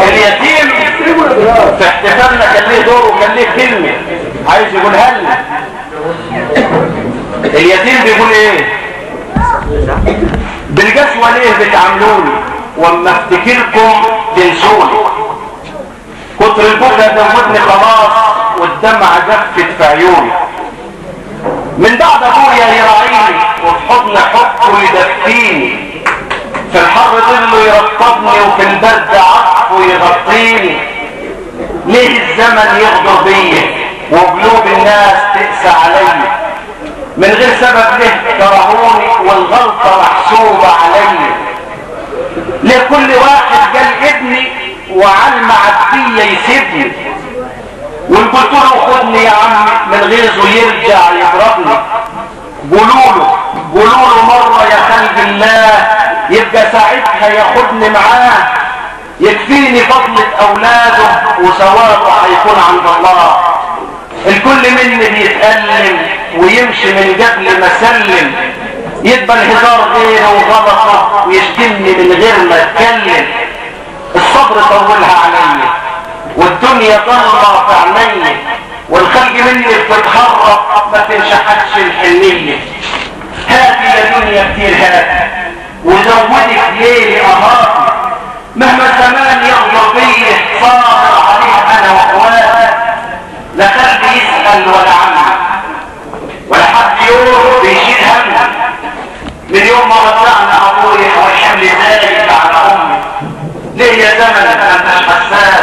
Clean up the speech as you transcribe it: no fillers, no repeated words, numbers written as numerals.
اليتيم في احتفالنا كان ليه دور وكان ليه كلمة عايز يقولها لنا. اليتيم بيقول ايه؟ بالقسوة ليه بتعاملوني واما افتكركم تنسوني؟ كتر البكا دوبني خلاص والدمعة جفت في عيوني. من بعد ابويا يراعيني وفي حضن حبه يدفيني، في الحر ظله يرطبني وفي البرد عطفه يغطيني. ليه الزمن يغدر بيا وقلوب الناس تقسى عليا؟ من غير سبب ليه كرهوني والغلطة محسوبة عليا؟ ليه كل واحد قال ابني وعلى المعدية يسيبني؟ وان قلت له خدني يا عمي من غيظه يرجع يضربني. قولوا له مرة يا خلق الله يبقى ساعتها ياخدني معاه، يكفيني فضلة اولاده وثوابه هيكون عند الله. الكل مني بيتألم ويمشي من قبل ما سلم، يبقى الهزار غيره وغلطه ويشتمني من غير ما اتكلم. الصبر طولها عليا والدنيا ضلمه في عينيا، والخلق مني بتتهرب ما تنشحتش الحنيه. هاتي يا دنيا كتير هاتي وزودك ليلي اهاتي، مهما الزمان يغدر بيا صابر عليه انا واخواتي. لا خلق يسأل ولا عمي ولا حد يوم بيشيل همي، من يوم ما رجعنا ابويا والحمل زايد على امي. ليه يا زمن ما انتش حساس